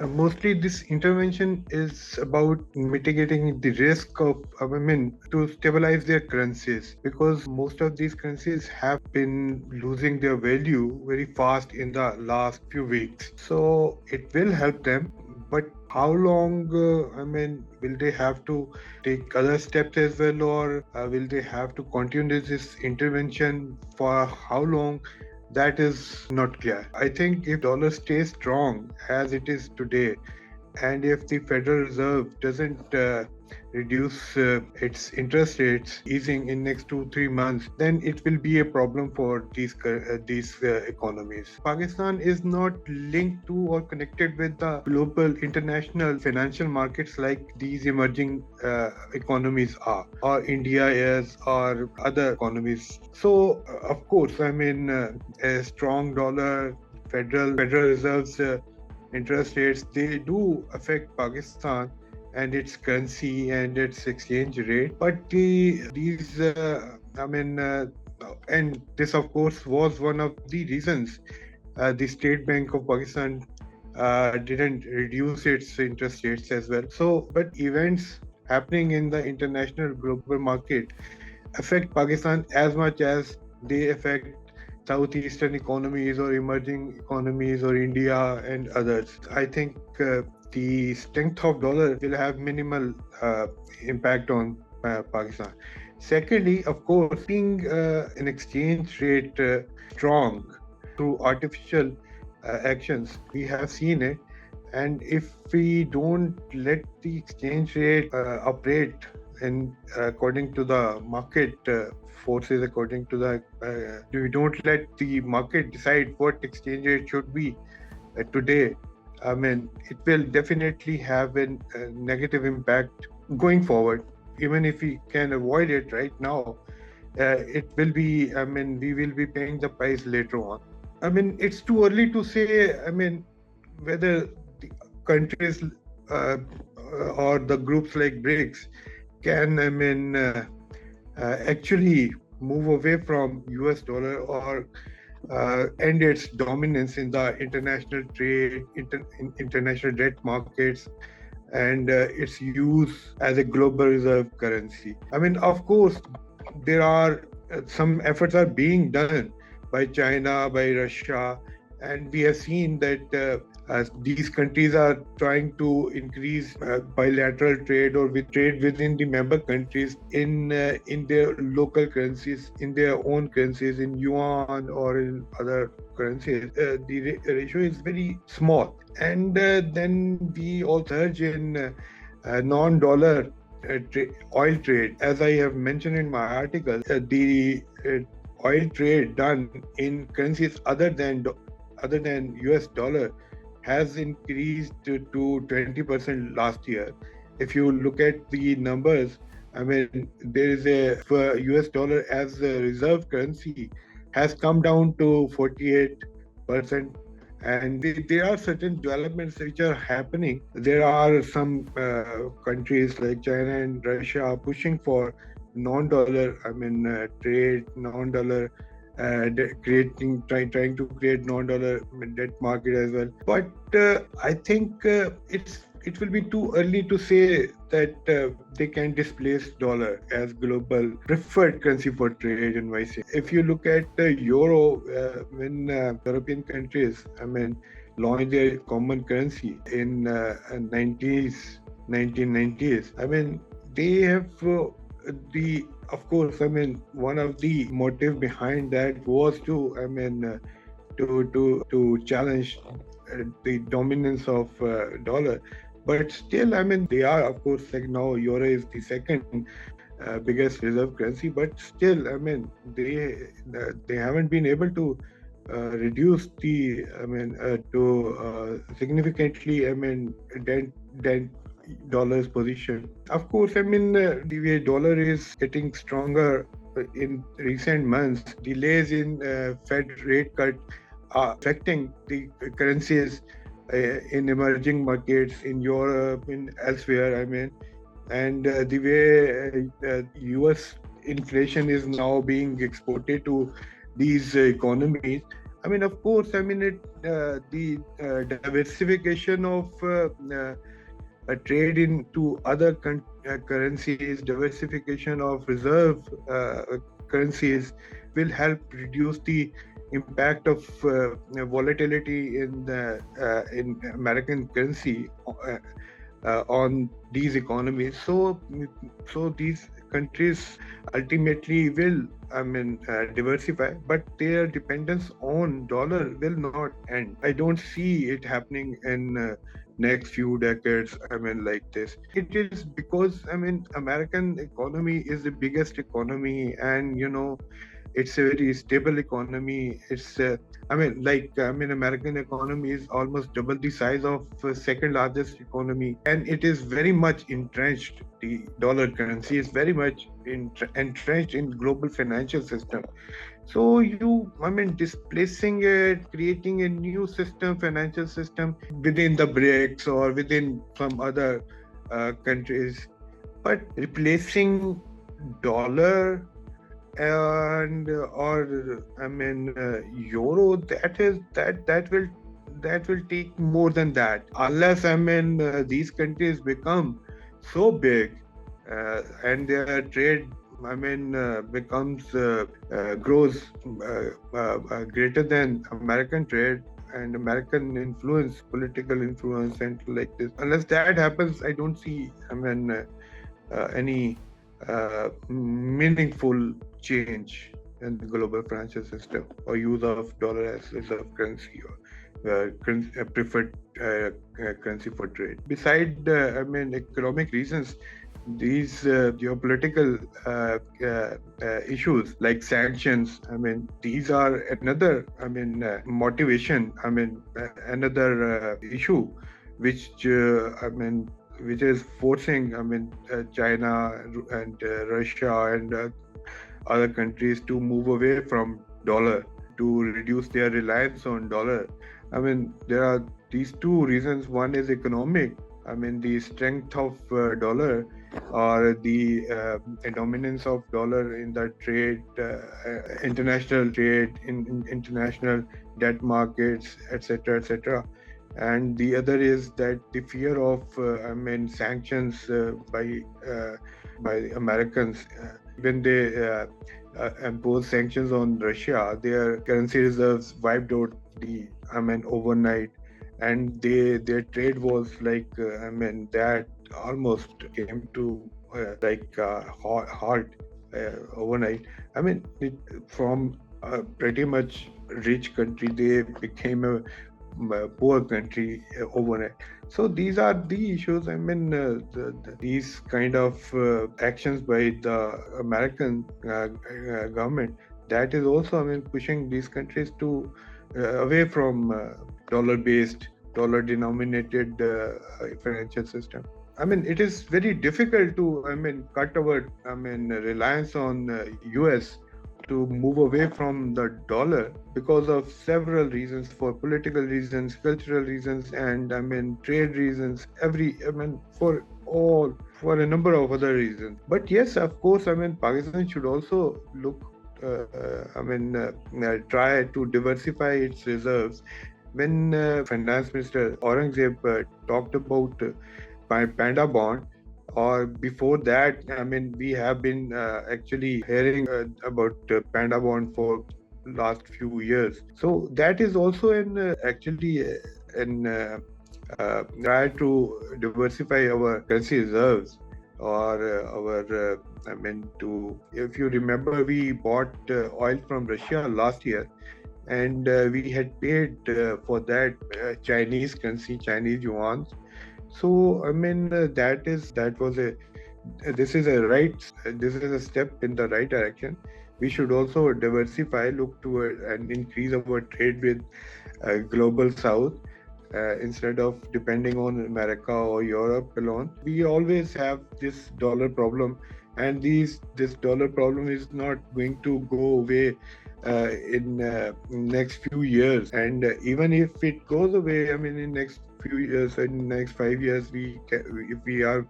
Mostly, this intervention is about mitigating the risk of women to stabilize their currencies because most of these currencies have been losing their value very fast in the last few weeks. So it will help them, but how long? Will they have to take other steps as well, or will they have to continue this intervention for how long? That is not clear. I think if dollar stays strong as it is today, and if the Federal Reserve doesn't reduce its interest rates easing in next 2-3 months, then it will be a problem for these economies. Pakistan is not linked to or connected with the global international financial markets like these emerging economies are, or India is, or other economies. So, of course, a strong dollar, Federal Reserve's interest rates, they do affect Pakistan and its currency and its exchange rate. But and this of course was one of the reasons the State Bank of Pakistan didn't reduce its interest rates as well. So, but events happening in the international global market affect Pakistan as much as they affect southeastern economies or emerging economies or India and others. I think the strength of dollar will have minimal impact on Pakistan. Secondly, of course, keeping an exchange rate strong through artificial actions, we have seen it. And if we don't let the exchange rate operate and according to the market forces, according to the we don't let the market decide what exchange rate should be today, it will definitely have a negative impact going forward. Even if we can avoid it right now, it will be, we will be paying the price later on. It's too early to say, whether the countries or the groups like BRICS can, actually move away from US dollar or end its dominance in the international trade, international debt markets, and its use as a global reserve currency. Of course, there are some efforts are being done by China, by Russia, and we have seen that these countries are trying to increase bilateral trade or with trade within the member countries in their local currencies, in their own currencies, in yuan or in other currencies. The ratio is very small, and then we also surge in non-dollar oil trade. As I have mentioned in my article, the oil trade done in currencies other than US dollar has increased to 20% last year. If you look at the numbers, there is for US dollar as a reserve currency has come down to 48%. And there are certain developments which are happening. There are some countries like China and Russia are pushing for non-dollar, trade, non-dollar trying to create non-dollar debt market as well. But I think it will be too early to say that they can displace dollar as global preferred currency for trade and vice versa. If you look at the euro, when European countries, launched their common currency in 1990s, they have the of course, one of the motive behind that was to, to challenge the dominance of dollar. But still, they are, of course, like now, euro is the second biggest reserve currency. But still, they haven't been able to reduce the, to significantly, dent dollar's position. Of course, the way dollar is getting stronger in recent months, delays in Fed rate cut are affecting the currencies in emerging markets in Europe, in elsewhere. And the way US inflation is now being exported to these economies, I mean, of course, I mean, the diversification of a trade into other currencies, diversification of reserve currencies will help reduce the impact of volatility in American currency on these economies. So these countries ultimately will, I mean, diversify, but their dependence on dollar will not end. I don't see it happening in next few decades. I mean, like this. It is because, I mean, American economy is the biggest economy, and it's a very stable economy. American economy is almost double the size of second largest economy, and it is very much entrenched. The dollar currency is very much entrenched in global financial system. So displacing it, creating a new system, financial system within the BRICS or within some other countries, but replacing dollar and or euro, that will take more than that, unless these countries become so big and their trade becomes grows greater than American trade and American influence, political influence, and like this. Unless that happens, I don't see any meaningful change in the global financial system or use of dollar as reserve currency or preferred currency for trade. Beside, economic reasons, these geopolitical issues like sanctions, these are another, motivation, another issue which which is forcing, China and Russia and other countries to move away from dollar, to reduce their reliance on dollar. There are these two reasons. One is economic. The strength of dollar or the dominance of dollar in the trade, international trade, in international debt markets, etc., etc. And the other is that the fear of sanctions by Americans. When they imposed sanctions on Russia, their currency reserves wiped out overnight, and their trade was like that almost came to halt overnight. From a pretty much rich country, they became a poor country overnight. So these are the issues. These kind of actions by the American government, that is also pushing these countries to away from dollar-based, dollar-denominated financial system. It is very difficult to cut our reliance on US to move away from the dollar because of several reasons, for political reasons, cultural reasons, and trade reasons, for a number of other reasons. But yes, of course, Pakistan should also look try to diversify its reserves. When Finance Minister Aurangzeb talked about Panda bond, or before that, we have been actually hearing about Panda bond for last few years. So that is also try to diversify our currency reserves, or if you remember, we bought oil from Russia last year, and we had paid for that Chinese currency, Chinese yuan. So this is a step in the right direction. We should also diversify, look toward and increase our trade with global South instead of depending on America or Europe alone. We always have this dollar problem, and this dollar problem is not going to go away in next few years. And even if it goes away, in next few years, in next 5 years, if we are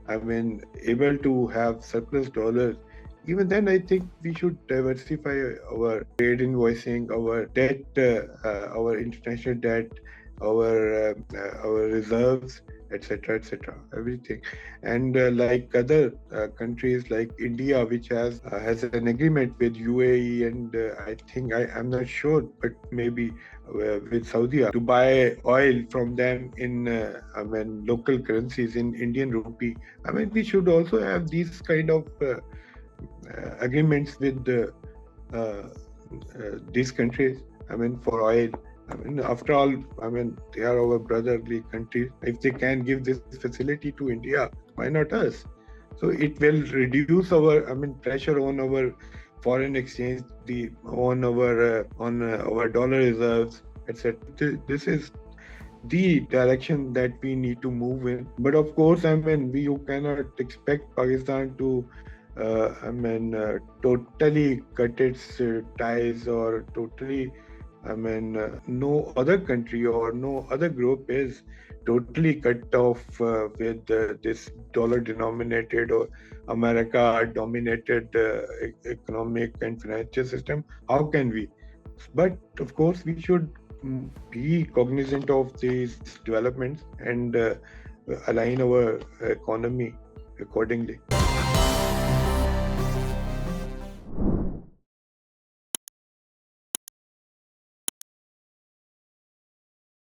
able to have surplus dollars, even then, I think we should diversify our trade invoicing, our debt, our international debt, our reserves, etc., etc., everything. And like other countries like India, which has an agreement with UAE, and I think I'm not sure, but maybe with Saudi to buy oil from them in local currencies in Indian rupee. I mean, we should also have these kind of agreements with these countries. I mean, for oil. I mean, after all, I mean, they are our brotherly countries. If they can give this facility to India, why not us? So it will reduce pressure on our foreign exchange, on our dollar reserves, etc. This is the direction that we need to move in. But of course, I mean, you cannot expect Pakistan to, totally cut its ties, or totally, no other country or no other group is totally cut off with this dollar-denominated or America-dominated economic and financial system. How can we? But of course, we should be cognizant of these developments and align our economy accordingly.